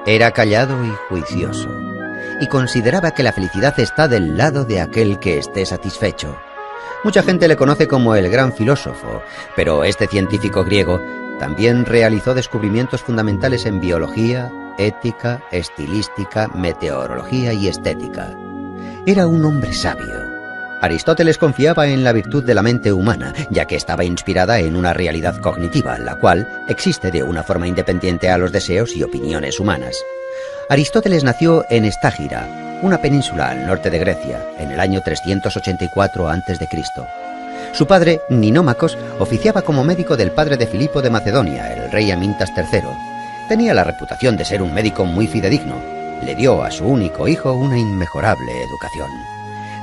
Era callado y juicioso, y consideraba que la felicidad está del lado de aquel que esté satisfecho. Mucha gente le conoce como el gran filósofo, pero este científico griego también realizó descubrimientos fundamentales en biología, ética, estilística, meteorología y estética. Era un hombre sabio. Aristóteles confiaba en la virtud de la mente humana, ya que estaba inspirada en una realidad cognitiva, la cual existe de una forma independiente a los deseos y opiniones humanas. Aristóteles nació en Estágira, una península al norte de Grecia, en el año 384 a.C. Su padre, Ninómacos, oficiaba como médico del padre de Filipo de Macedonia, el rey Amintas III. Tenía la reputación de ser un médico muy fidedigno. Le dio a su único hijo una inmejorable educación.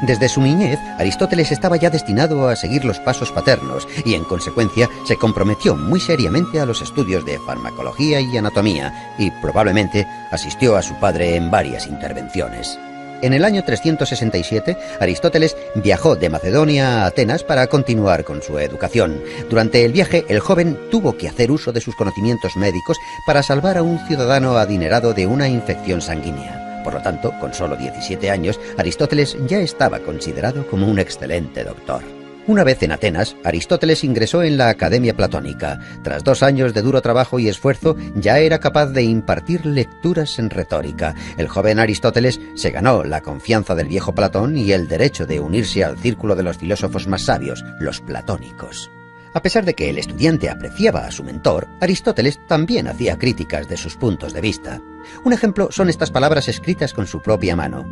Desde su niñez, Aristóteles estaba ya destinado a seguir los pasos paternos y, en consecuencia, se comprometió muy seriamente a los estudios de farmacología y anatomía y, probablemente, asistió a su padre en varias intervenciones. En el año 367, Aristóteles viajó de Macedonia a Atenas para continuar con su educación. Durante el viaje, el joven tuvo que hacer uso de sus conocimientos médicos para salvar a un ciudadano adinerado de una infección sanguínea. Por lo tanto, con solo 17 años, Aristóteles ya estaba considerado como un excelente doctor. Una vez en Atenas, Aristóteles ingresó en la Academia Platónica. Tras 2 años de duro trabajo y esfuerzo, ya era capaz de impartir lecturas en retórica. El joven Aristóteles se ganó la confianza del viejo Platón y el derecho de unirse al círculo de los filósofos más sabios, los platónicos. A pesar de que el estudiante apreciaba a su mentor, Aristóteles también hacía críticas de sus puntos de vista. Un ejemplo son estas palabras escritas con su propia mano.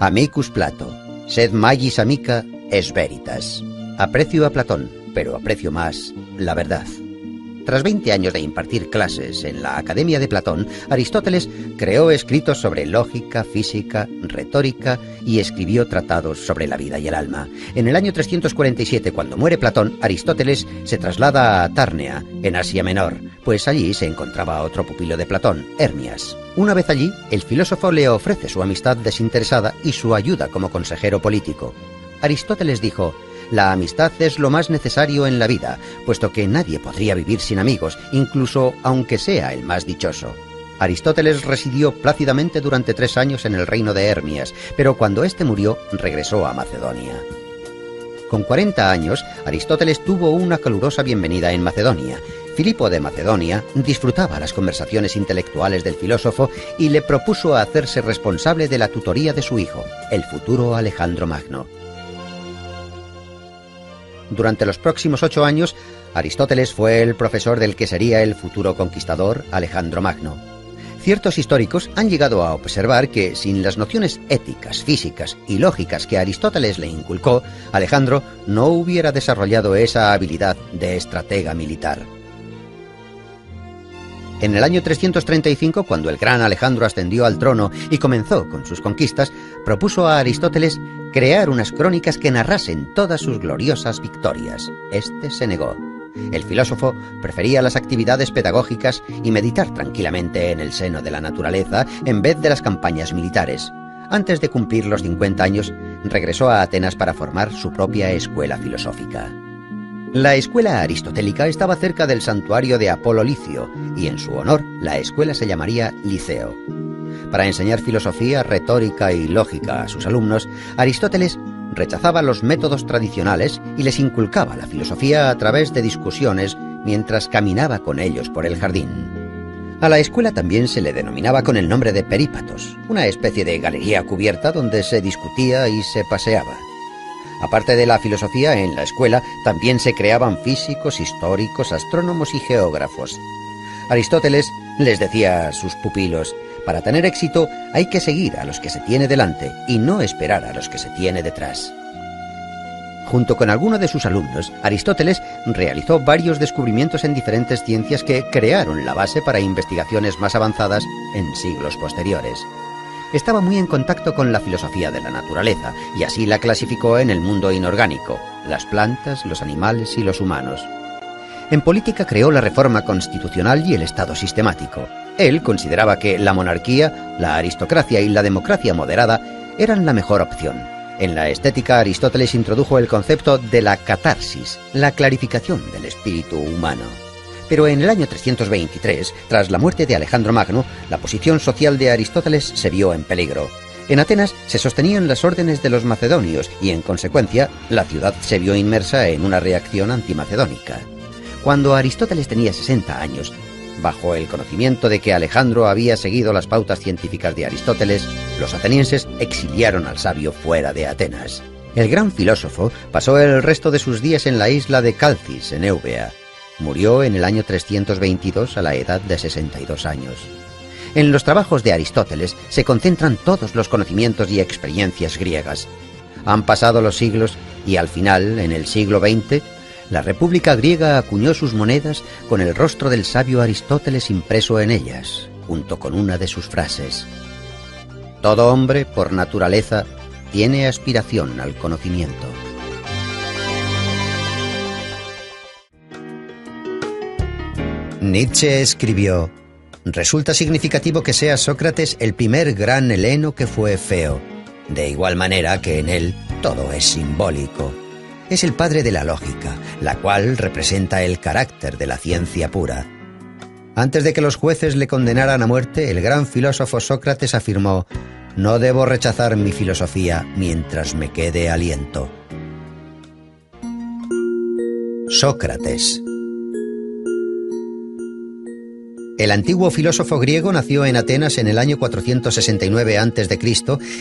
Amicus Plato, sed magis amica es veritas. Aprecio a Platón, pero aprecio más la verdad. Tras 20 años de impartir clases en la Academia de Platón, Aristóteles creó escritos sobre lógica, física, retórica y escribió tratados sobre la vida y el alma. En el año 347, cuando muere Platón, Aristóteles se traslada a Tárnea, en Asia Menor, pues allí se encontraba otro pupilo de Platón, Hermias. Una vez allí, el filósofo le ofrece su amistad desinteresada y su ayuda como consejero político. Aristóteles dijo: la amistad es lo más necesario en la vida, puesto que nadie podría vivir sin amigos, incluso aunque sea el más dichoso. Aristóteles residió plácidamente durante 3 años en el reino de Hermias, pero cuando éste murió, regresó a Macedonia. Con 40 años, Aristóteles tuvo una calurosa bienvenida en Macedonia. Filipo de Macedonia disfrutaba las conversaciones intelectuales del filósofo y le propuso hacerse responsable de la tutoría de su hijo, el futuro Alejandro Magno. Durante los próximos 8 años, Aristóteles fue el profesor del que sería el futuro conquistador Alejandro Magno. Ciertos históricos han llegado a observar que, sin las nociones éticas, físicas y lógicas que Aristóteles le inculcó, Alejandro no hubiera desarrollado esa habilidad de estratega militar. En el año 335, cuando el gran Alejandro ascendió al trono y comenzó con sus conquistas, propuso a Aristóteles crear unas crónicas que narrasen todas sus gloriosas victorias. Este se negó. El filósofo prefería las actividades pedagógicas y meditar tranquilamente en el seno de la naturaleza en vez de las campañas militares. Antes de cumplir los 50 años, regresó a Atenas para formar su propia escuela filosófica. La escuela aristotélica estaba cerca del santuario de Apolo Licio, y en su honor la escuela se llamaría Liceo. Para enseñar filosofía, retórica y lógica a sus alumnos, Aristóteles rechazaba los métodos tradicionales y les inculcaba la filosofía a través de discusiones mientras caminaba con ellos por el jardín. A la escuela también se le denominaba con el nombre de perípatos, una especie de galería cubierta donde se discutía y se paseaba. Aparte de la filosofía, en la escuela también se creaban físicos, históricos, astrónomos y geógrafos. Aristóteles les decía a sus pupilos: para tener éxito hay que seguir a los que se tiene delante y no esperar a los que se tiene detrás. Junto con algunos de sus alumnos, Aristóteles realizó varios descubrimientos en diferentes ciencias que crearon la base para investigaciones más avanzadas en siglos posteriores. Estaba muy en contacto con la filosofía de la naturaleza y así la clasificó en el mundo inorgánico, las plantas, los animales y los humanos. En política creó la reforma constitucional y el Estado sistemático. Él consideraba que la monarquía, la aristocracia y la democracia moderada eran la mejor opción. En la estética, Aristóteles introdujo el concepto de la catarsis, la clarificación del espíritu humano. Pero en el año 323, tras la muerte de Alejandro Magno, la posición social de Aristóteles se vio en peligro. En Atenas se sostenían las órdenes de los macedonios y, en consecuencia, la ciudad se vio inmersa en una reacción antimacedónica. Cuando Aristóteles tenía 60 años, bajo el conocimiento de que Alejandro había seguido las pautas científicas de Aristóteles, los atenienses exiliaron al sabio fuera de Atenas. El gran filósofo pasó el resto de sus días en la isla de Calcis, en Eubea. Murió en el año 322 a la edad de 62 años. En los trabajos de Aristóteles se concentran todos los conocimientos y experiencias griegas. Han pasado los siglos y al final, en el siglo XX, la República griega acuñó sus monedas con el rostro del sabio Aristóteles impreso en ellas, junto con una de sus frases: «Todo hombre, por naturaleza, tiene aspiración al conocimiento». Nietzsche escribió: «Resulta significativo que sea Sócrates el primer gran heleno que fue feo, de igual manera que en él todo es simbólico. Es el padre de la lógica, la cual representa el carácter de la ciencia pura». Antes de que los jueces le condenaran a muerte, el gran filósofo Sócrates afirmó: «No debo rechazar mi filosofía mientras me quede aliento». Sócrates. El antiguo filósofo griego nació en Atenas en el año 469 a.C.,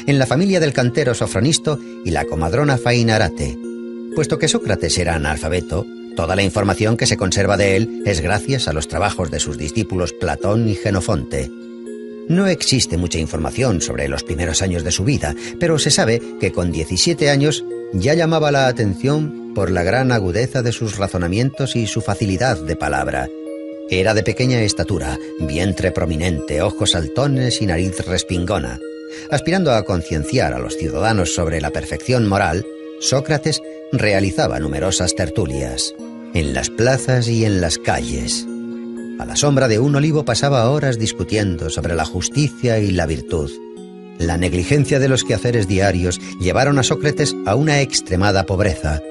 en la familia del cantero Sofronisto y la comadrona Fainarate. Puesto que Sócrates era analfabeto, toda la información que se conserva de él es gracias a los trabajos de sus discípulos Platón y Jenofonte. No existe mucha información sobre los primeros años de su vida, pero se sabe que con 17 años ya llamaba la atención por la gran agudeza de sus razonamientos y su facilidad de palabra. Era de pequeña estatura, vientre prominente, ojos saltones y nariz respingona. Aspirando a concienciar a los ciudadanos sobre la perfección moral, Sócrates realizaba numerosas tertulias, en las plazas y en las calles. A la sombra de un olivo pasaba horas discutiendo sobre la justicia y la virtud. La negligencia de los quehaceres diarios llevaron a Sócrates a una extremada pobreza.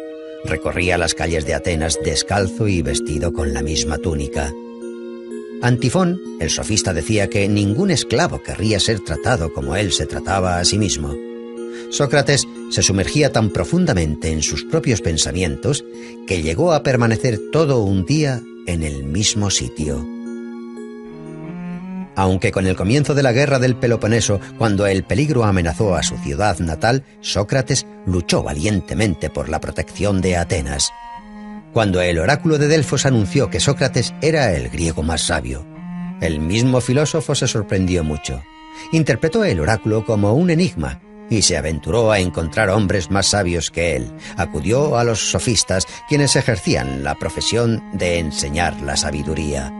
Recorría las calles de Atenas descalzo y vestido con la misma túnica. Antifón, el sofista, decía que ningún esclavo querría ser tratado como él se trataba a sí mismo. Sócrates se sumergía tan profundamente en sus propios pensamientos que llegó a permanecer todo un día en el mismo sitio. Aunque con el comienzo de la guerra del Peloponeso, cuando el peligro amenazó a su ciudad natal, Sócrates luchó valientemente por la protección de Atenas. Cuando el oráculo de Delfos anunció que Sócrates era el griego más sabio, el mismo filósofo se sorprendió mucho. Interpretó el oráculo como un enigma y se aventuró a encontrar hombres más sabios que él. Acudió a los sofistas, quienes ejercían la profesión de enseñar la sabiduría.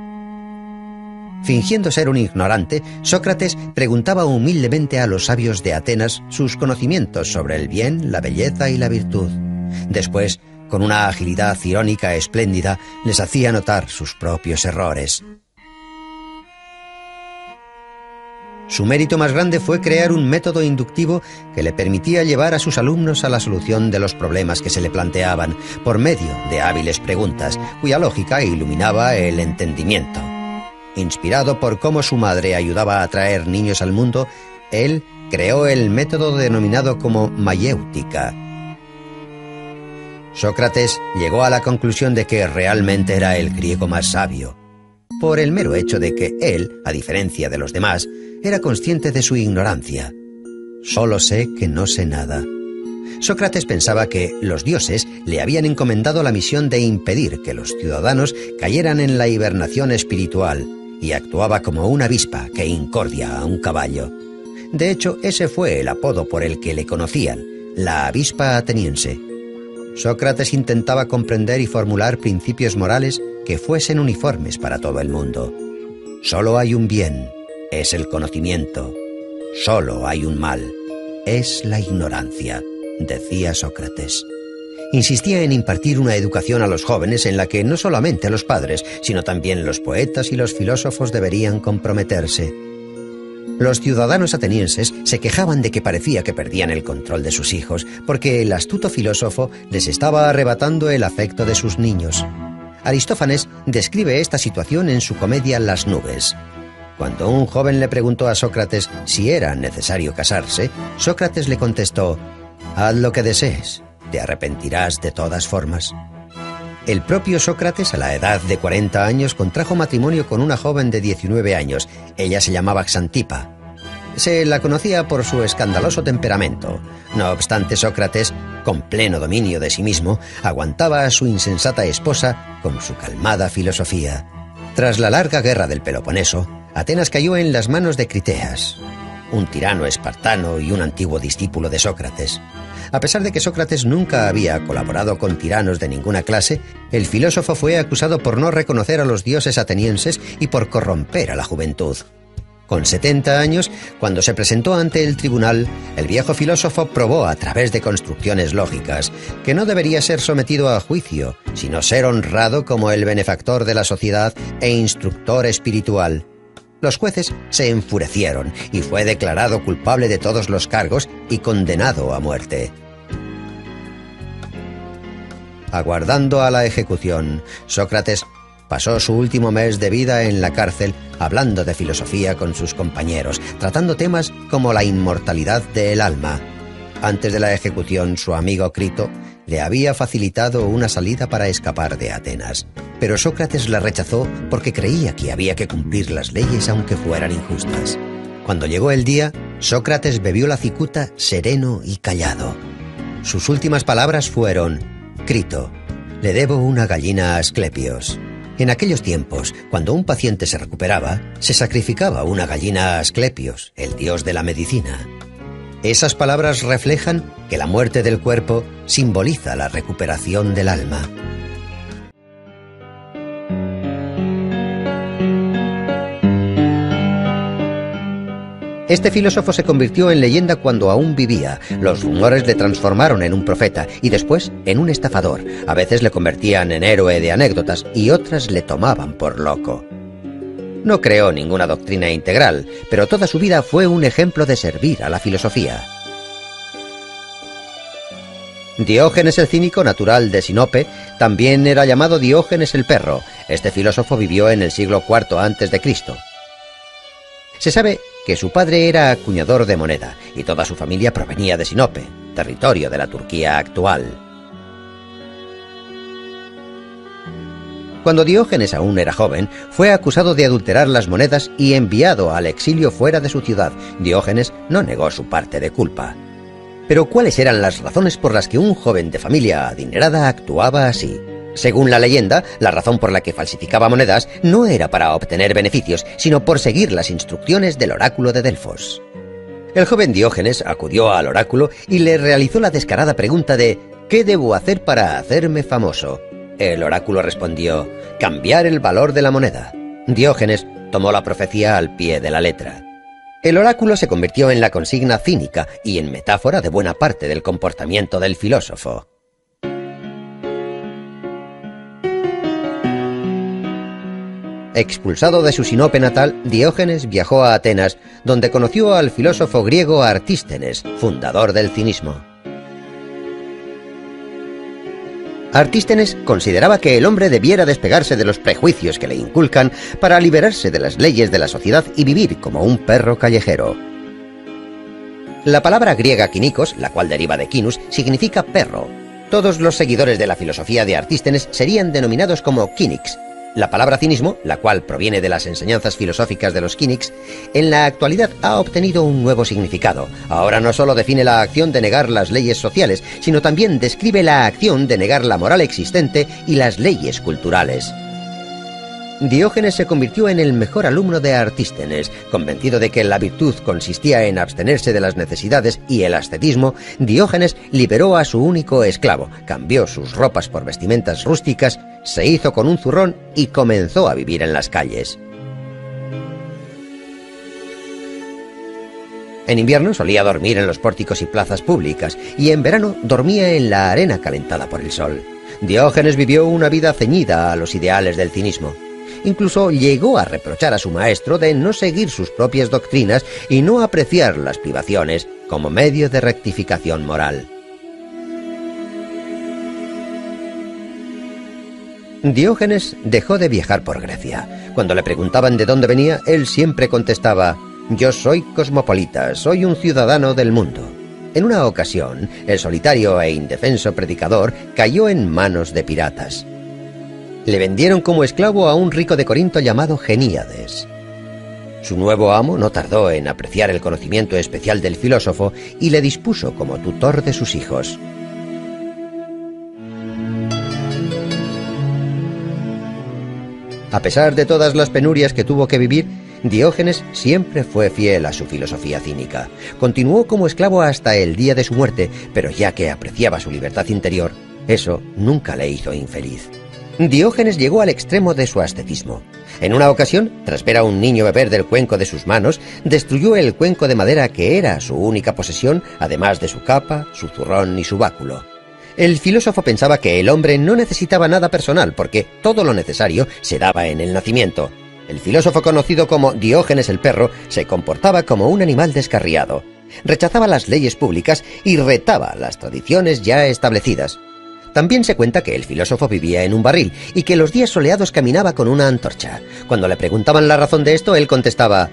Fingiendo ser un ignorante, Sócrates preguntaba humildemente a los sabios de Atenas sus conocimientos sobre el bien, la belleza y la virtud. Después, con una agilidad irónica espléndida, les hacía notar sus propios errores. Su mérito más grande fue crear un método inductivo que le permitía llevar a sus alumnos a la solución de los problemas que se le planteaban, por medio de hábiles preguntas, cuya lógica iluminaba el entendimiento. Inspirado por cómo su madre ayudaba a traer niños al mundo, él creó el método denominado como mayéutica. Sócrates llegó a la conclusión de que realmente era el griego más sabio, por el mero hecho de que él, a diferencia de los demás, era consciente de su ignorancia. Solo sé que no sé nada. Sócrates pensaba que los dioses le habían encomendado la misión de impedir que los ciudadanos cayeran en la hibernación espiritual, y actuaba como una avispa que incordia a un caballo. De hecho, ese fue el apodo por el que le conocían, la avispa ateniense. Sócrates intentaba comprender y formular principios morales que fuesen uniformes para todo el mundo. Solo hay un bien, es el conocimiento. Solo hay un mal, es la ignorancia, decía Sócrates. Insistía en impartir una educación a los jóvenes en la que no solamente los padres, sino también los poetas y los filósofos deberían comprometerse. Los ciudadanos atenienses se quejaban de que parecía que perdían el control de sus hijos, porque el astuto filósofo les estaba arrebatando el afecto de sus niños. Aristófanes describe esta situación en su comedia Las nubes. Cuando un joven le preguntó a Sócrates si era necesario casarse, Sócrates le contestó: «Haz lo que desees, te arrepentirás de todas formas». El propio Sócrates, a la edad de 40 años, contrajo matrimonio con una joven de 19 años. Ella se llamaba Xantipa. Se la conocía por su escandaloso temperamento. No obstante, Sócrates, con pleno dominio de sí mismo, aguantaba a su insensata esposa con su calmada filosofía. Tras la larga guerra del Peloponeso, Atenas cayó en las manos de Criteas, un tirano espartano y un antiguo discípulo de Sócrates. A pesar de que Sócrates nunca había colaborado con tiranos de ninguna clase, el filósofo fue acusado por no reconocer a los dioses atenienses y por corromper a la juventud. Con 70 años, cuando se presentó ante el tribunal, el viejo filósofo probó a través de construcciones lógicas que no debería ser sometido a juicio, sino ser honrado como el benefactor de la sociedad e instructor espiritual. Los jueces se enfurecieron y fue declarado culpable de todos los cargos y condenado a muerte. Aguardando a la ejecución, Sócrates pasó su último mes de vida en la cárcel hablando de filosofía con sus compañeros, tratando temas como la inmortalidad del alma. Antes de la ejecución, su amigo Crito le había facilitado una salida para escapar de Atenas, pero Sócrates la rechazó porque creía que había que cumplir las leyes aunque fueran injustas. Cuando llegó el día, Sócrates bebió la cicuta sereno y callado. Sus últimas palabras fueron: «Crito, le debo una gallina a Asclepios». En aquellos tiempos, cuando un paciente se recuperaba, se sacrificaba una gallina a Asclepios, el dios de la medicina. Esas palabras reflejan que la muerte del cuerpo simboliza la recuperación del alma. Este filósofo se convirtió en leyenda cuando aún vivía. Los rumores le transformaron en un profeta y después en un estafador. A veces le convertían en héroe de anécdotas y otras le tomaban por loco. No creó ninguna doctrina integral, pero toda su vida fue un ejemplo de servir a la filosofía. Diógenes el cínico, natural de Sinope, también era llamado Diógenes el perro. Este filósofo vivió en el siglo IV a.C. Se sabe que su padre era acuñador de moneda y toda su familia provenía de Sinope, territorio de la Turquía actual. Cuando Diógenes aún era joven, fue acusado de adulterar las monedas y enviado al exilio fuera de su ciudad. Diógenes no negó su parte de culpa. Pero ¿cuáles eran las razones por las que un joven de familia adinerada actuaba así? Según la leyenda, la razón por la que falsificaba monedas no era para obtener beneficios, sino por seguir las instrucciones del oráculo de Delfos. El joven Diógenes acudió al oráculo y le realizó la descarada pregunta de ¿qué debo hacer para hacerme famoso? El oráculo respondió: cambiar el valor de la moneda. Diógenes tomó la profecía al pie de la letra. El oráculo se convirtió en la consigna cínica y en metáfora de buena parte del comportamiento del filósofo. Expulsado de su Sinope natal, Diógenes viajó a Atenas, donde conoció al filósofo griego Artístenes, fundador del cinismo. Artístenes consideraba que el hombre debiera despegarse de los prejuicios que le inculcan para liberarse de las leyes de la sociedad y vivir como un perro callejero. La palabra griega kinikos, la cual deriva de kinus, significa perro. Todos los seguidores de la filosofía de Artístenes serían denominados como kínics. La palabra cinismo, la cual proviene de las enseñanzas filosóficas de los kínics, en la actualidad ha obtenido un nuevo significado. Ahora no solo define la acción de negar las leyes sociales, sino también describe la acción de negar la moral existente y las leyes culturales. Diógenes se convirtió en el mejor alumno de Artístenes. Convencido de que la virtud consistía en abstenerse de las necesidades y el ascetismo, Diógenes liberó a su único esclavo, cambió sus ropas por vestimentas rústicas, se hizo con un zurrón y comenzó a vivir en las calles. En invierno solía dormir en los pórticos y plazas públicas, y en verano dormía en la arena calentada por el sol. Diógenes vivió una vida ceñida a los ideales del cinismo. Incluso llegó a reprochar a su maestro de no seguir sus propias doctrinas y no apreciar las privaciones como medio de rectificación moral. Diógenes dejó de viajar por Grecia. Cuando le preguntaban de dónde venía, él siempre contestaba: «Yo soy cosmopolita, soy un ciudadano del mundo». En una ocasión, el solitario e indefenso predicador cayó en manos de piratas. Le vendieron como esclavo a un rico de Corinto llamado Geníades. Su nuevo amo no tardó en apreciar el conocimiento especial del filósofo y le dispuso como tutor de sus hijos. A pesar de todas las penurias que tuvo que vivir, Diógenes siempre fue fiel a su filosofía cínica. Continuó como esclavo hasta el día de su muerte, pero ya que apreciaba su libertad interior, eso nunca le hizo infeliz. Diógenes llegó al extremo de su ascetismo. En una ocasión, tras ver a un niño beber del cuenco de sus manos, destruyó el cuenco de madera que era su única posesión, además de su capa, su zurrón y su báculo. El filósofo pensaba que el hombre no necesitaba nada personal porque todo lo necesario se daba en el nacimiento. El filósofo conocido como Diógenes el perro se comportaba como un animal descarriado. Rechazaba las leyes públicas y retaba las tradiciones ya establecidas. También se cuenta que el filósofo vivía en un barril y que los días soleados caminaba con una antorcha. Cuando le preguntaban la razón de esto, él contestaba: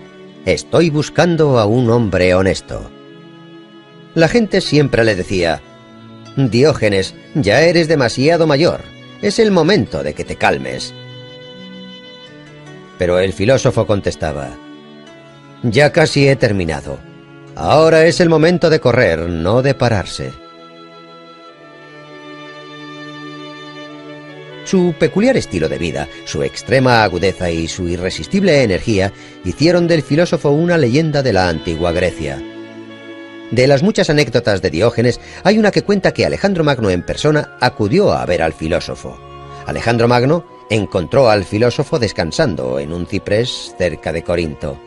«Estoy buscando a un hombre honesto». La gente siempre le decía: «Diógenes, ya eres demasiado mayor. Es el momento de que te calmes». Pero el filósofo contestaba: «Ya casi he terminado. Ahora es el momento de correr, no de pararse». Su peculiar estilo de vida, su extrema agudeza y su irresistible energía hicieron del filósofo una leyenda de la antigua Grecia. De las muchas anécdotas de Diógenes, hay una que cuenta que Alejandro Magno en persona acudió a ver al filósofo. Alejandro Magno encontró al filósofo descansando en un ciprés cerca de Corinto.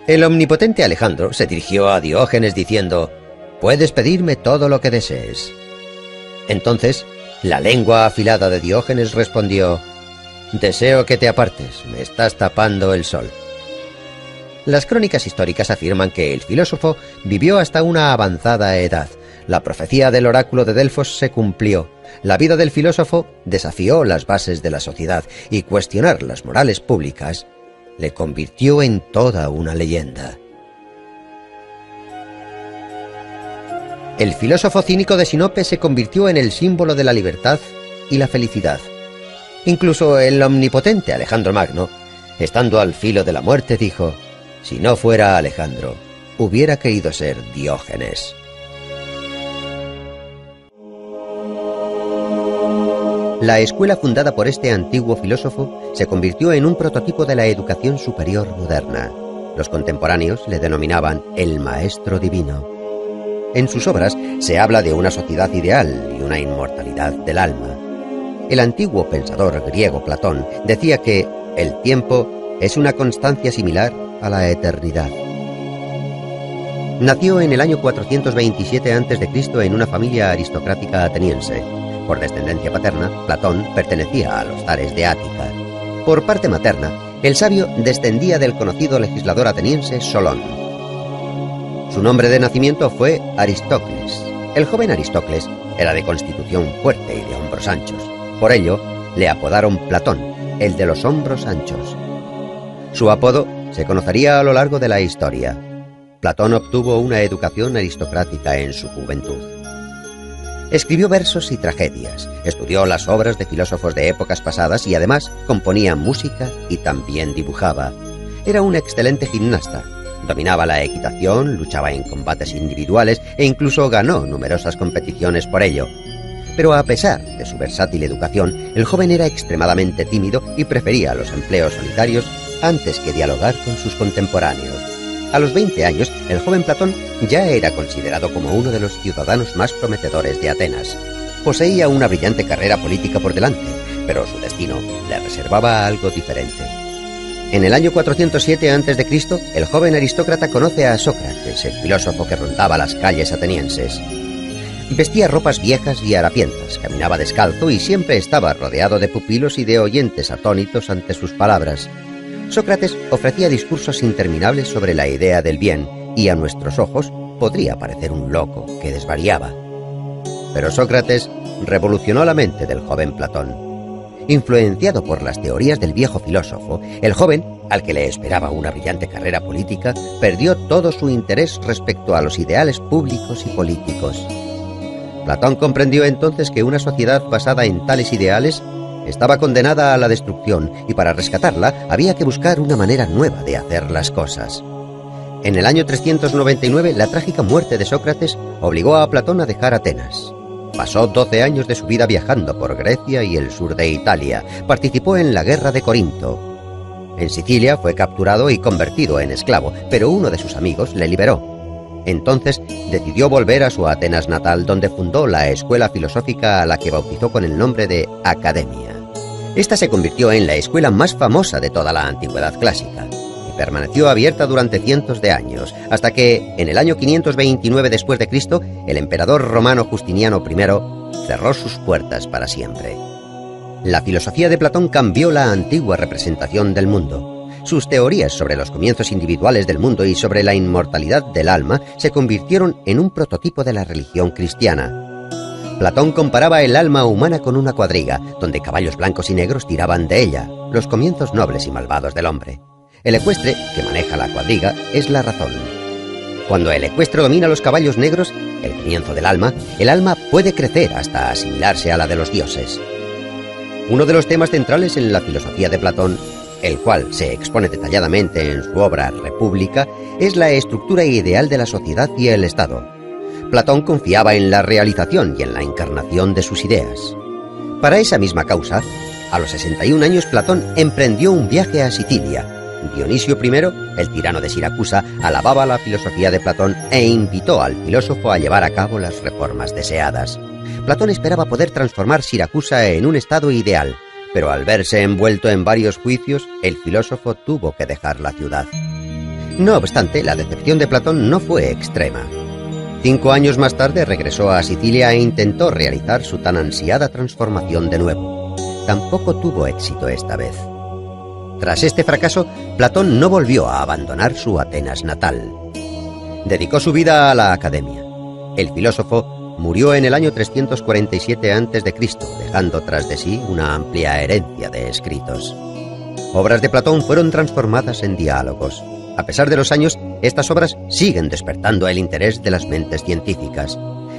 El omnipotente Alejandro se dirigió a Diógenes diciendo: «Puedes pedirme todo lo que desees». Entonces, la lengua afilada de Diógenes respondió: «Deseo que te apartes, me estás tapando el sol». Las crónicas históricas afirman que el filósofo vivió hasta una avanzada edad. La profecía del oráculo de Delfos se cumplió. La vida del filósofo desafió las bases de la sociedad y cuestionar las morales públicas le convirtió en toda una leyenda. El filósofo cínico de Sinope se convirtió en el símbolo de la libertad y la felicidad. Incluso el omnipotente Alejandro Magno, estando al filo de la muerte, dijo: «Si no fuera Alejandro, hubiera querido ser Diógenes». La escuela fundada por este antiguo filósofo se convirtió en un prototipo de la educación superior moderna. Los contemporáneos le denominaban el Maestro Divino. En sus obras se habla de una sociedad ideal y una inmortalidad del alma. El antiguo pensador griego Platón decía que el tiempo es una constancia similar a la eternidad. Nació en el año 427 a.C. en una familia aristocrática ateniense. Por descendencia paterna, Platón pertenecía a los zares de Ática. Por parte materna, el sabio descendía del conocido legislador ateniense Solón. Su nombre de nacimiento fue Aristócles. El joven Aristócles era de constitución fuerte y de hombros anchos. Por ello, le apodaron Platón, el de los hombros anchos. Su apodo se conocería a lo largo de la historia. Platón obtuvo una educación aristocrática en su juventud. Escribió versos y tragedias, estudió las obras de filósofos de épocas pasadas y además componía música y también dibujaba. Era un excelente gimnasta. Dominaba la equitación, luchaba en combates individuales e incluso ganó numerosas competiciones por ello. Pero a pesar de su versátil educación, el joven era extremadamente tímido y prefería los empleos solitarios antes que dialogar con sus contemporáneos. A los 20 años, el joven Platón ya era considerado como uno de los ciudadanos más prometedores de Atenas. Poseía una brillante carrera política por delante, pero su destino le reservaba algo diferente. En el año 407 a.C., el joven aristócrata conoce a Sócrates, el filósofo que rondaba las calles atenienses. Vestía ropas viejas y harapientas, caminaba descalzo y siempre estaba rodeado de pupilos y de oyentes atónitos ante sus palabras. Sócrates ofrecía discursos interminables sobre la idea del bien y a nuestros ojos podría parecer un loco que desvariaba. Pero Sócrates revolucionó la mente del joven Platón. Influenciado por las teorías del viejo filósofo, el joven, al que le esperaba una brillante carrera política, perdió todo su interés respecto a los ideales públicos y políticos. Platón comprendió entonces que una sociedad basada en tales ideales estaba condenada a la destrucción y para rescatarla había que buscar una manera nueva de hacer las cosas. En el año 399, la trágica muerte de Sócrates obligó a Platón a dejar Atenas. Pasó 12 años de su vida viajando por Grecia y el sur de Italia. Participó en la guerra de Corinto. En Sicilia fue capturado y convertido en esclavo, pero uno de sus amigos le liberó. Entonces decidió volver a su Atenas natal, donde fundó la escuela filosófica a la que bautizó con el nombre de Academia. Esta se convirtió en la escuela más famosa de toda la antigüedad clásica y permaneció abierta durante cientos de años, hasta que, en el año 529 después de Cristo, el emperador romano Justiniano I cerró sus puertas para siempre. La filosofía de Platón cambió la antigua representación del mundo. Sus teorías sobre los comienzos individuales del mundo y sobre la inmortalidad del alma se convirtieron en un prototipo de la religión cristiana. Platón comparaba el alma humana con una cuadriga, donde caballos blancos y negros tiraban de ella, los comienzos nobles y malvados del hombre. El ecuestre, que maneja la cuadriga, es la razón. Cuando el ecuestre domina los caballos negros, el comienzo del alma, el alma puede crecer hasta asimilarse a la de los dioses. Uno de los temas centrales en la filosofía de Platón, el cual se expone detalladamente en su obra República, es la estructura ideal de la sociedad y el Estado. Platón confiaba en la realización y en la encarnación de sus ideas. Para esa misma causa, a los 61 años Platón emprendió un viaje a Sicilia. Dionisio I, el tirano de Siracusa, alababa la filosofía de Platón e invitó al filósofo a llevar a cabo las reformas deseadas. Platón esperaba poder transformar Siracusa en un estado ideal, pero al verse envuelto en varios juicios, el filósofo tuvo que dejar la ciudad. No obstante, la decepción de Platón no fue extrema. 5 años más tarde regresó a Sicilia e intentó realizar su tan ansiada transformación de nuevo. Tampoco tuvo éxito esta vez. Tras este fracaso, Platón no volvió a abandonar su Atenas natal. Dedicó su vida a la academia. El filósofo murió en el año 347 a.C., dejando tras de sí una amplia herencia de escritos. Obras de Platón fueron transformadas en diálogos. A pesar de los años, estas obras siguen despertando el interés de las mentes científicas.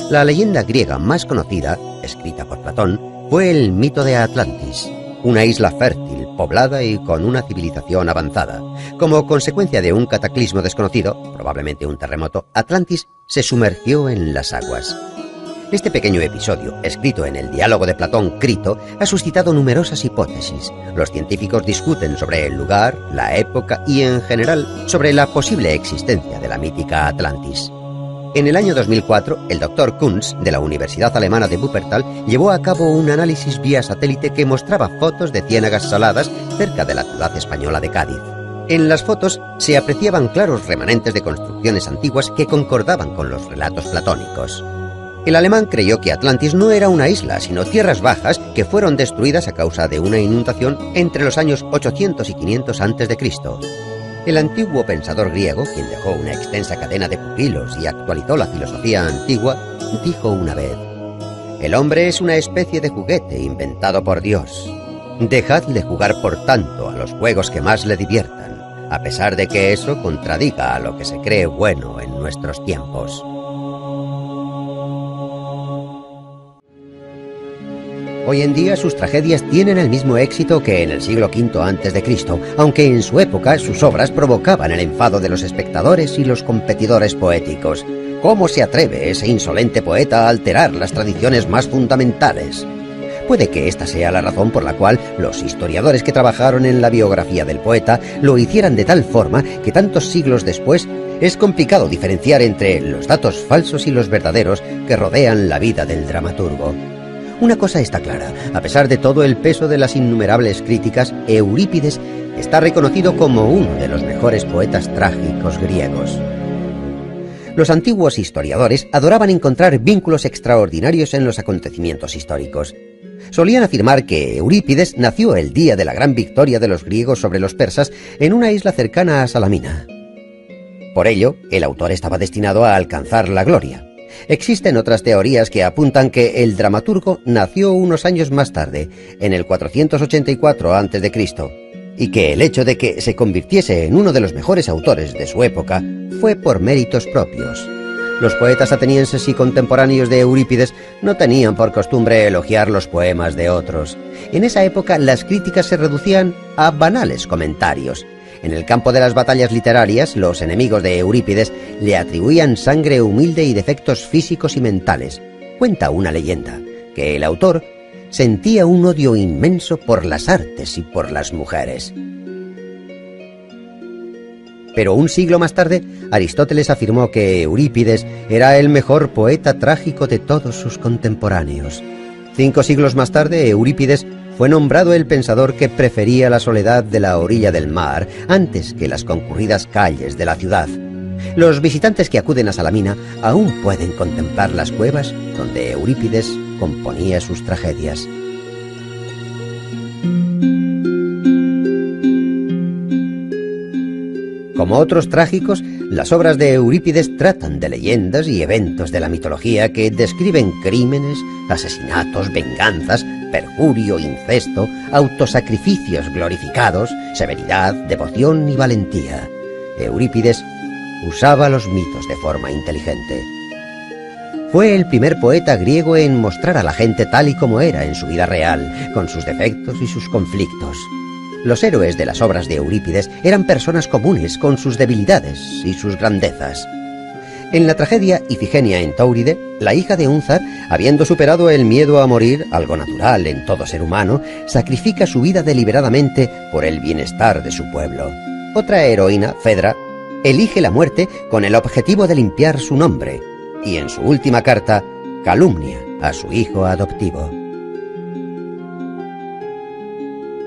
La leyenda griega más conocida, escrita por Platón, fue el mito de Atlantis, una isla fértil, poblada y con una civilización avanzada. Como consecuencia de un cataclismo desconocido, probablemente un terremoto, Atlantis se sumergió en las aguas. Este pequeño episodio, escrito en el diálogo de Platón Crito, ha suscitado numerosas hipótesis. Los científicos discuten sobre el lugar, la época y, en general, sobre la posible existencia de la mítica Atlantis. En el año 2004, el Dr. Kunz, de la Universidad Alemana de Wuppertal, llevó a cabo un análisis vía satélite que mostraba fotos de ciénagas saladas cerca de la ciudad española de Cádiz. En las fotos se apreciaban claros remanentes de construcciones antiguas que concordaban con los relatos platónicos. El alemán creyó que Atlantis no era una isla, sino tierras bajas que fueron destruidas a causa de una inundación entre los años 800 y 500 a.C. El antiguo pensador griego, quien dejó una extensa cadena de pupilos y actualizó la filosofía antigua, dijo una vez: «El hombre es una especie de juguete inventado por Dios. Dejadle jugar por tanto a los juegos que más le diviertan, a pesar de que eso contradiga a lo que se cree bueno en nuestros tiempos». Hoy en día sus tragedias tienen el mismo éxito que en el siglo V a.C., aunque en su época sus obras provocaban el enfado de los espectadores y los competidores poéticos. ¿Cómo se atreve ese insolente poeta a alterar las tradiciones más fundamentales? Puede que esta sea la razón por la cual los historiadores que trabajaron en la biografía del poeta lo hicieran de tal forma que tantos siglos después es complicado diferenciar entre los datos falsos y los verdaderos que rodean la vida del dramaturgo. Una cosa está clara: a pesar de todo el peso de las innumerables críticas, Eurípides está reconocido como uno de los mejores poetas trágicos griegos. Los antiguos historiadores adoraban encontrar vínculos extraordinarios en los acontecimientos históricos. Solían afirmar que Eurípides nació el día de la gran victoria de los griegos sobre los persas en una isla cercana a Salamina. Por ello, el autor estaba destinado a alcanzar la gloria. Existen otras teorías que apuntan que el dramaturgo nació unos años más tarde, en el 484 a.C., y que el hecho de que se convirtiese en uno de los mejores autores de su época fue por méritos propios. Los poetas atenienses y contemporáneos de Eurípides no tenían por costumbre elogiar los poemas de otros. En esa época las críticas se reducían a banales comentarios. En el campo de las batallas literarias, los enemigos de Eurípides le atribuían sangre humilde y defectos físicos y mentales. Cuenta una leyenda que el autor sentía un odio inmenso por las artes y por las mujeres. Pero un siglo más tarde, Aristóteles afirmó que Eurípides era el mejor poeta trágico de todos sus contemporáneos. 5 siglos más tarde, Eurípides fue nombrado el pensador que prefería la soledad de la orilla del mar antes que las concurridas calles de la ciudad. Los visitantes que acuden a Salamina aún pueden contemplar las cuevas donde Eurípides componía sus tragedias. Como otros trágicos, las obras de Eurípides tratan de leyendas y eventos de la mitología que describen crímenes, asesinatos, venganzas, perjurio, incesto, autosacrificios glorificados, severidad, devoción y valentía. Eurípides usaba los mitos de forma inteligente. Fue el primer poeta griego en mostrar a la gente tal y como era en su vida real, con sus defectos y sus conflictos. Los héroes de las obras de Eurípides eran personas comunes con sus debilidades y sus grandezas. En la tragedia Ifigenia en Táuride, la hija de Únzar, habiendo superado el miedo a morir, algo natural en todo ser humano, sacrifica su vida deliberadamente por el bienestar de su pueblo. Otra heroína, Fedra, elige la muerte con el objetivo de limpiar su nombre, y en su última carta calumnia a su hijo adoptivo.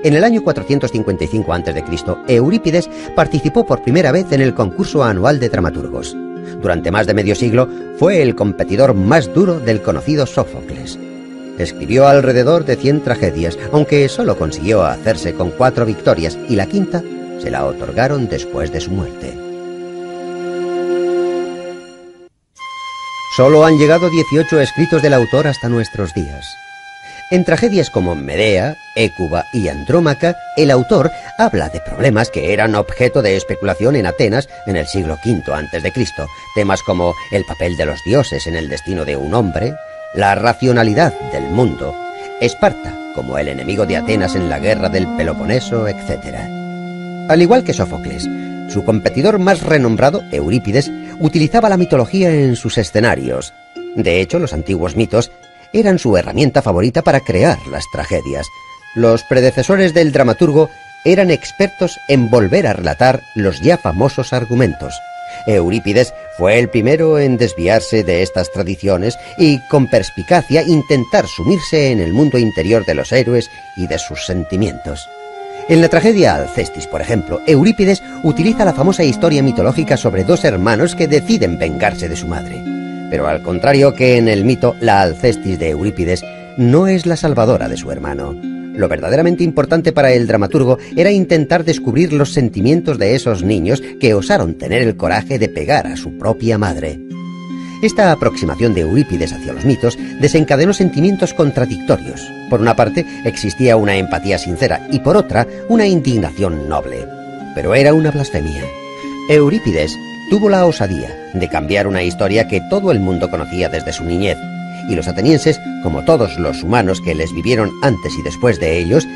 En el año 455 a.C., Eurípides participó por primera vez en el concurso anual de dramaturgos. Durante más de medio siglo fue el competidor más duro del conocido Sófocles. Escribió alrededor de 100 tragedias, aunque solo consiguió hacerse con 4 victorias y la quinta se la otorgaron después de su muerte. Solo han llegado 18 escritos del autor hasta nuestros días. En tragedias como Medea, Hécuba y Andrómaca, el autor habla de problemas que eran objeto de especulación en Atenas en el siglo V a.C., temas como el papel de los dioses en el destino de un hombre, la racionalidad del mundo, Esparta como el enemigo de Atenas en la guerra del Peloponeso, etc. Al igual que Sófocles, su competidor más renombrado, Eurípides, utilizaba la mitología en sus escenarios. De hecho, los antiguos mitos eran su herramienta favorita para crear las tragedias. Los predecesores del dramaturgo eran expertos en volver a relatar los ya famosos argumentos. Eurípides fue el primero en desviarse de estas tradiciones y, con perspicacia, intentar sumirse en el mundo interior de los héroes y de sus sentimientos. En la tragedia Alcestis, por ejemplo, Eurípides utiliza la famosa historia mitológica sobre 2 hermanos que deciden vengarse de su madre. Pero al contrario que en el mito, la Alcestis de Eurípides no es la salvadora de su hermano. Lo verdaderamente importante para el dramaturgo era intentar descubrir los sentimientos de esos niños que osaron tener el coraje de pegar a su propia madre. Esta aproximación de Eurípides hacia los mitos desencadenó sentimientos contradictorios. Por una parte, existía una empatía sincera y por otra, una indignación noble. Pero era una blasfemia. Eurípides tuvo la osadía de cambiar una historia que todo el mundo conocía desde su niñez, y los atenienses, como todos los humanos que les vivieron antes y después de ellos,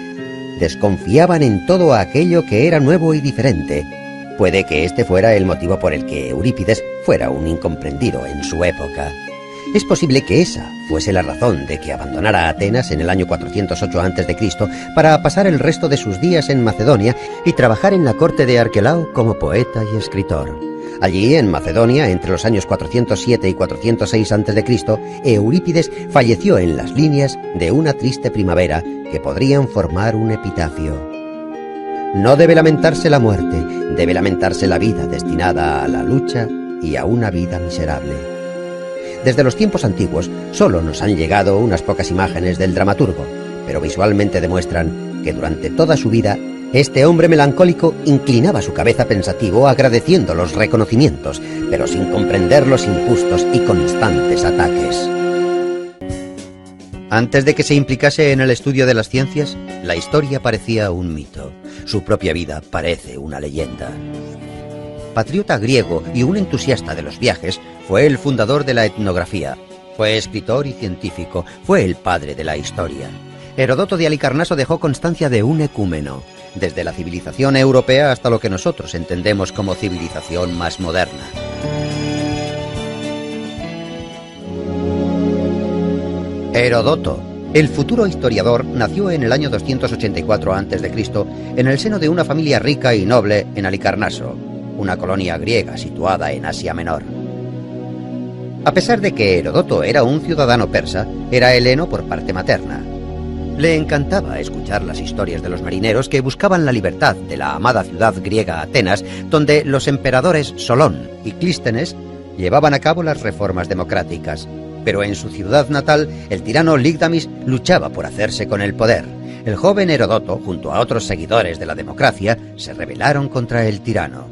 desconfiaban en todo aquello que era nuevo y diferente. Puede que este fuera el motivo por el que Eurípides fuera un incomprendido en su época. Es posible que esa fuese la razón de que abandonara Atenas en el año 408 a.C. para pasar el resto de sus días en Macedonia y trabajar en la corte de Arquelao como poeta y escritor. Allí, en Macedonia, entre los años 407 y 406 a.C., Eurípides falleció en las líneas de una triste primavera que podrían formar un epitafio. No debe lamentarse la muerte, debe lamentarse la vida destinada a la lucha y a una vida miserable. Desde los tiempos antiguos solo nos han llegado unas pocas imágenes del dramaturgo, pero visualmente demuestran que durante toda su vida Este hombre melancólico inclinaba su cabeza pensativo agradeciendo los reconocimientos, pero sin comprender los injustos y constantes ataques. Antes de que se implicase en el estudio de las ciencias, la historia parecía un mito. Su propia vida parece una leyenda. Patriota griego y un entusiasta de los viajes, fue el fundador de la etnografía. Fue escritor y científico, fue el padre de la historia. Heródoto de Halicarnaso dejó constancia de un ecúmeno, desde la civilización europea hasta lo que nosotros entendemos como civilización más moderna. Heródoto, el futuro historiador, nació en el año 284 a.C. en el seno de una familia rica y noble en Halicarnaso, una colonia griega situada en Asia Menor. A pesar de que Heródoto era un ciudadano persa, era heleno por parte materna. Le encantaba escuchar las historias de los marineros que buscaban la libertad de la amada ciudad griega Atenas, donde los emperadores Solón y Clístenes llevaban a cabo las reformas democráticas. Pero en su ciudad natal, el tirano Ligdamis luchaba por hacerse con el poder. El joven Heródoto, junto a otros seguidores de la democracia, se rebelaron contra el tirano.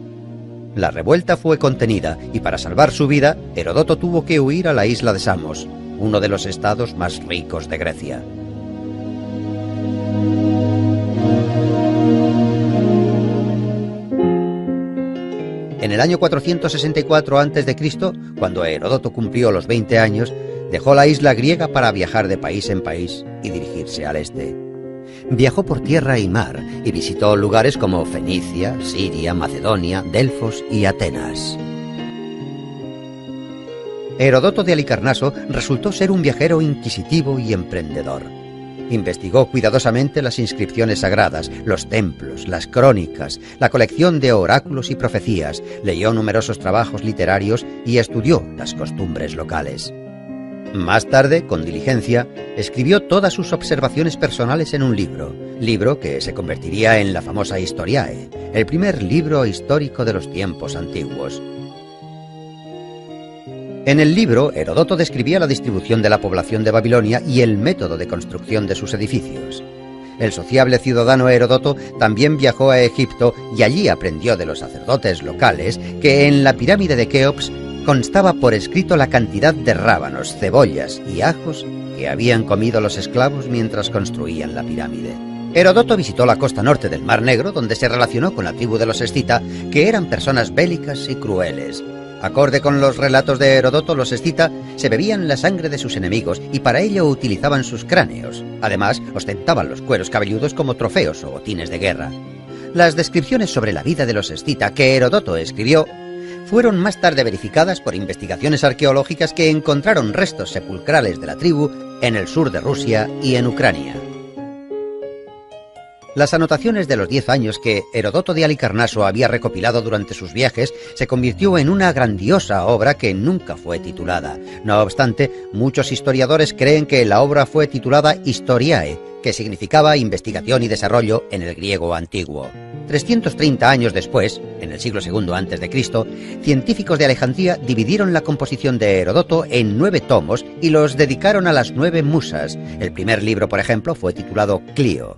La revuelta fue contenida y para salvar su vida, Heródoto tuvo que huir a la isla de Samos, uno de los estados más ricos de Grecia. En el año 464 a.C., cuando Heródoto cumplió los 20 años, dejó la isla griega para viajar de país en país y dirigirse al este. Viajó por tierra y mar y visitó lugares como Fenicia, Siria, Macedonia, Delfos y Atenas. Heródoto de Halicarnaso resultó ser un viajero inquisitivo y emprendedor. Investigó cuidadosamente las inscripciones sagradas, los templos, las crónicas, la colección de oráculos y profecías, leyó numerosos trabajos literarios y estudió las costumbres locales. Más tarde, con diligencia, escribió todas sus observaciones personales en un libro que se convertiría en la famosa Historiae, el primer libro histórico de los tiempos antiguos. En el libro, Heródoto describía la distribución de la población de Babilonia y el método de construcción de sus edificios. El sociable ciudadano Heródoto también viajó a Egipto y allí aprendió de los sacerdotes locales que en la pirámide de Keops constaba por escrito la cantidad de rábanos, cebollas y ajos que habían comido los esclavos mientras construían la pirámide. Heródoto visitó la costa norte del Mar Negro, donde se relacionó con la tribu de los escita, que eran personas bélicas y crueles. Acorde con los relatos de Heródoto, los escita se bebían la sangre de sus enemigos y para ello utilizaban sus cráneos. Además, ostentaban los cueros cabelludos como trofeos o botines de guerra. Las descripciones sobre la vida de los escita que Heródoto escribió fueron más tarde verificadas por investigaciones arqueológicas que encontraron restos sepulcrales de la tribu en el sur de Rusia y en Ucrania. Las anotaciones de los 10 años que Heródoto de Halicarnaso había recopilado durante sus viajes se convirtió en una grandiosa obra que nunca fue titulada. No obstante, muchos historiadores creen que la obra fue titulada Historiae, que significaba investigación y desarrollo en el griego antiguo. 330 años después, en el siglo II a.C., científicos de Alejandría dividieron la composición de Heródoto en 9 tomos y los dedicaron a las 9 musas. El primer libro, por ejemplo, fue titulado Clío.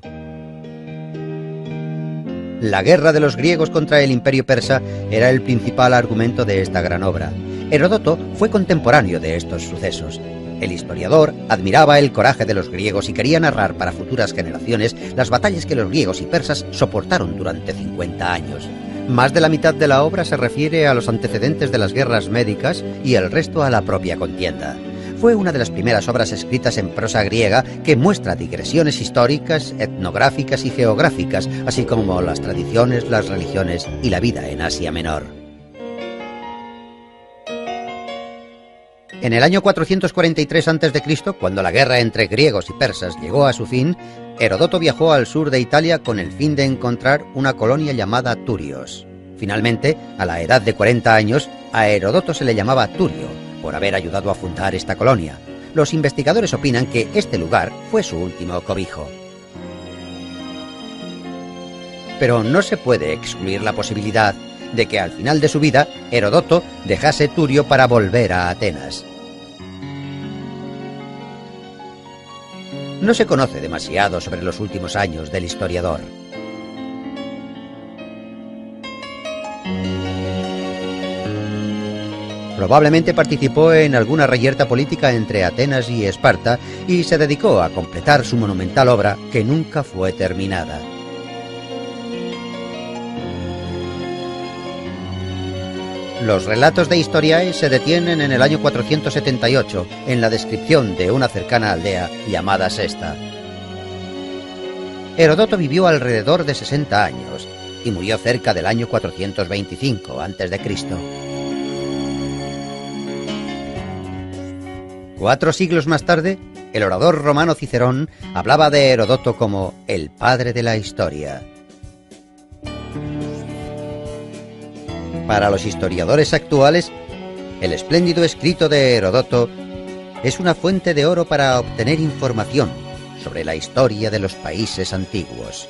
La guerra de los griegos contra el imperio persa era el principal argumento de esta gran obra. Heródoto fue contemporáneo de estos sucesos. El historiador admiraba el coraje de los griegos y quería narrar para futuras generaciones las batallas que los griegos y persas soportaron durante 50 años. Más de la mitad de la obra se refiere a los antecedentes de las guerras médicas y el resto a la propia contienda. Fue una de las primeras obras escritas en prosa griega que muestra digresiones históricas, etnográficas y geográficas, así como las tradiciones, las religiones y la vida en Asia Menor. En el año 443 a.C., cuando la guerra entre griegos y persas llegó a su fin, Heródoto viajó al sur de Italia con el fin de encontrar una colonia llamada Turios. Finalmente, a la edad de 40 años, a Heródoto se le llamaba Turio, por haber ayudado a fundar esta colonia. Los investigadores opinan que este lugar fue su último cobijo. Pero no se puede excluir la posibilidad de que al final de su vida Heródoto dejase Turio para volver a Atenas. No se conoce demasiado sobre los últimos años del historiador. Probablemente participó en alguna reyerta política entre Atenas y Esparta y se dedicó a completar su monumental obra que nunca fue terminada. Los relatos de Historiae se detienen en el año 478, en la descripción de una cercana aldea llamada Sesta. Heródoto vivió alrededor de 60 años y murió cerca del año 425 a.C. 4 siglos más tarde, el orador romano Cicerón hablaba de Heródoto como el padre de la historia. Para los historiadores actuales, el espléndido escrito de Heródoto es una fuente de oro para obtener información sobre la historia de los países antiguos.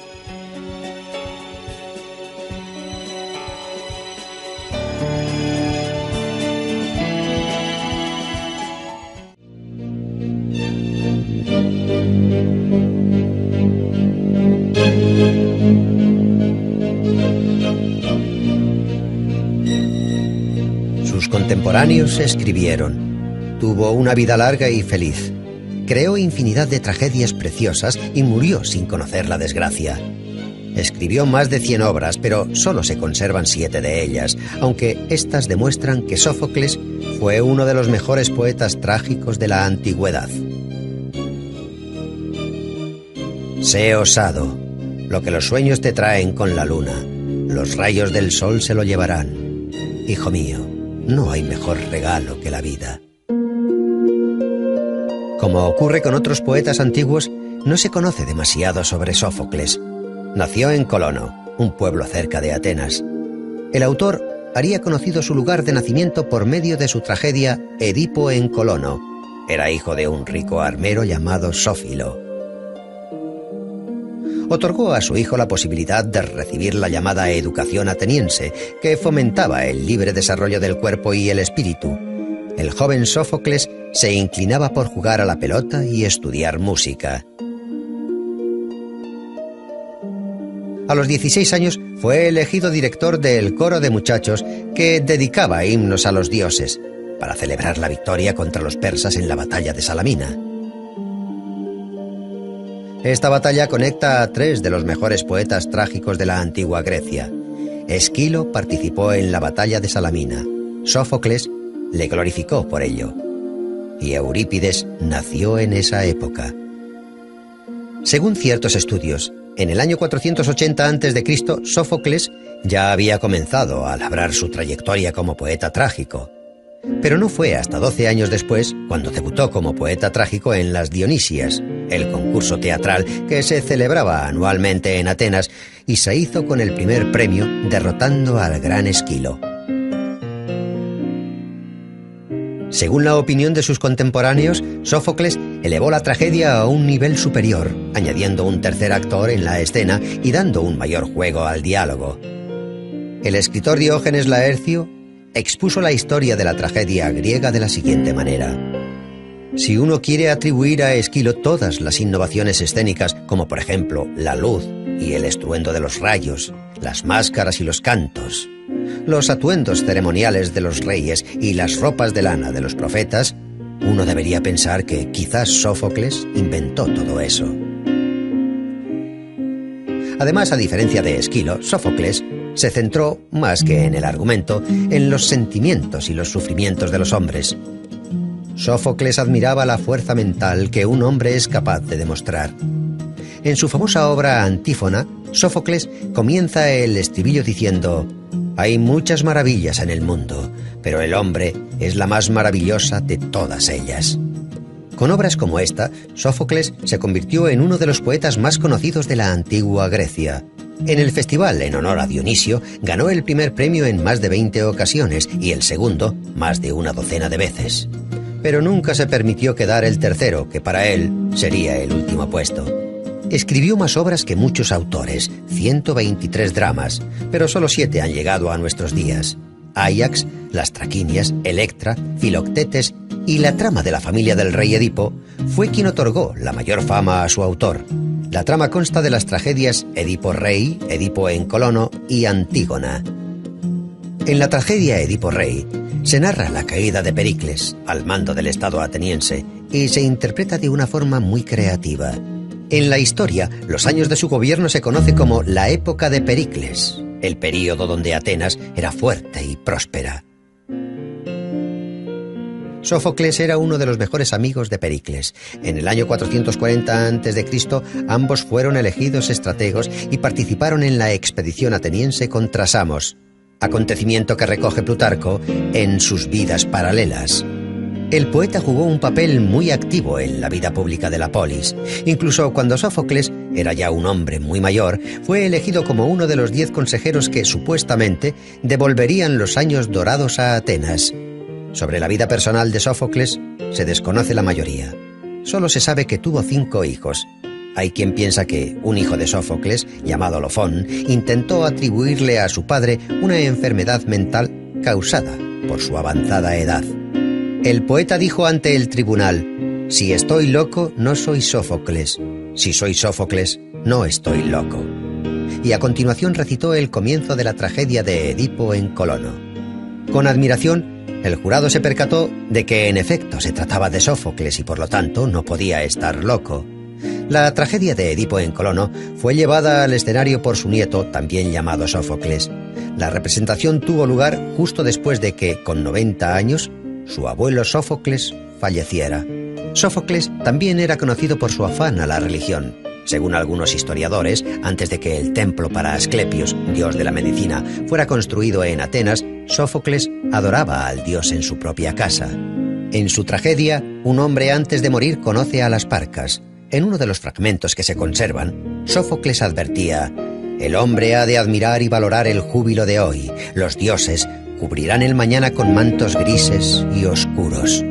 Sus contemporáneos escribieron: tuvo una vida larga y feliz. Creó infinidad de tragedias preciosas y murió sin conocer la desgracia. Escribió más de 100 obras, pero solo se conservan 7 de ellas, aunque éstas demuestran que Sófocles fue uno de los mejores poetas trágicos de la antigüedad. Sé osado. Lo que los sueños te traen con la luna, los rayos del sol se lo llevarán. Hijo mío, no hay mejor regalo que la vida. Como ocurre con otros poetas antiguos, no se conoce demasiado sobre Sófocles. Nació en Colono, un pueblo cerca de Atenas. El autor haría conocido su lugar de nacimiento por medio de su tragedia Edipo en Colono. Era hijo de un rico armero llamado Sófilo. Otorgó a su hijo la posibilidad de recibir la llamada educación ateniense, que fomentaba el libre desarrollo del cuerpo y el espíritu. El joven Sófocles se inclinaba por jugar a la pelota y estudiar música. A los 16 años fue elegido director del coro de muchachos que dedicaba himnos a los dioses, para celebrar la victoria contra los persas en la batalla de Salamina. Esta batalla conecta a 3 de los mejores poetas trágicos de la antigua Grecia. Esquilo participó en la batalla de Salamina. Sófocles le glorificó por ello. Y Eurípides nació en esa época. Según ciertos estudios, en el año 480 a.C., Sófocles ya había comenzado a labrar su trayectoria como poeta trágico. Pero no fue hasta 12 años después cuando debutó como poeta trágico en las Dionisias, el concurso teatral que se celebraba anualmente en Atenas, y se hizo con el primer premio derrotando al gran Esquilo. Según la opinión de sus contemporáneos, Sófocles elevó la tragedia a un nivel superior, añadiendo un tercer actor en la escena y dando un mayor juego al diálogo. El escritor Diógenes Laercio expuso la historia de la tragedia griega de la siguiente manera: si uno quiere atribuir a Esquilo todas las innovaciones escénicas, como por ejemplo la luz y el estruendo de los rayos, las máscaras y los cantos, los atuendos ceremoniales de los reyes y las ropas de lana de los profetas, uno debería pensar que quizás Sófocles inventó todo eso. Además, a diferencia de Esquilo, Sófocles se centró, más que en el argumento, en los sentimientos y los sufrimientos de los hombres. Sófocles admiraba la fuerza mental que un hombre es capaz de demostrar. En su famosa obra Antífona, Sófocles comienza el estribillo diciendo: «Hay muchas maravillas en el mundo, pero el hombre es la más maravillosa de todas ellas». Con obras como esta, Sófocles se convirtió en uno de los poetas más conocidos de la antigua Grecia. En el festival en honor a Dionisio ganó el primer premio en más de 20 ocasiones y el segundo más de una docena de veces. Pero nunca se permitió quedar el tercero, que para él sería el último puesto. Escribió más obras que muchos autores, 123 dramas, pero solo 7 han llegado a nuestros días. Áyax, las Traquinias, Electra, Filoctetes y la trama de la familia del rey Edipo fue quien otorgó la mayor fama a su autor. La trama consta de las tragedias Edipo Rey, Edipo en Colono y Antígona. En la tragedia Edipo Rey se narra la caída de Pericles al mando del Estado ateniense y se interpreta de una forma muy creativa. En la historia, los años de su gobierno se conoce como la época de Pericles, el período donde Atenas era fuerte y próspera. Sófocles era uno de los mejores amigos de Pericles. En el año 440 a.C., ambos fueron elegidos estrategos y participaron en la expedición ateniense contra Samos, acontecimiento que recoge Plutarco en sus Vidas Paralelas. El poeta jugó un papel muy activo en la vida pública de la polis. Incluso cuando Sófocles era ya un hombre muy mayor, fue elegido como uno de los 10 consejeros que, supuestamente, devolverían los años dorados a Atenas. Sobre la vida personal de Sófocles se desconoce la mayoría. Solo se sabe que tuvo 5 hijos. Hay quien piensa que un hijo de Sófocles, llamado Lofón, intentó atribuirle a su padre una enfermedad mental causada por su avanzada edad. El poeta dijo ante el tribunal: «Si estoy loco, no soy Sófocles. Si soy Sófocles, no estoy loco». Y a continuación recitó el comienzo de la tragedia de Edipo en Colono. Con admiración, el jurado se percató de que en efecto se trataba de Sófocles y por lo tanto no podía estar loco. La tragedia de Edipo en Colono fue llevada al escenario por su nieto, también llamado Sófocles. La representación tuvo lugar justo después de que, con 90 años, su abuelo Sófocles falleciera. Sófocles también era conocido por su afán a la religión. Según algunos historiadores, antes de que el templo para Asclepios, dios de la medicina, fuera construido en Atenas, Sófocles adoraba al dios en su propia casa. En su tragedia, un hombre antes de morir conoce a las Parcas. En uno de los fragmentos que se conservan, Sófocles advertía: «El hombre ha de admirar y valorar el júbilo de hoy. Los dioses cubrirán el mañana con mantos grises y oscuros».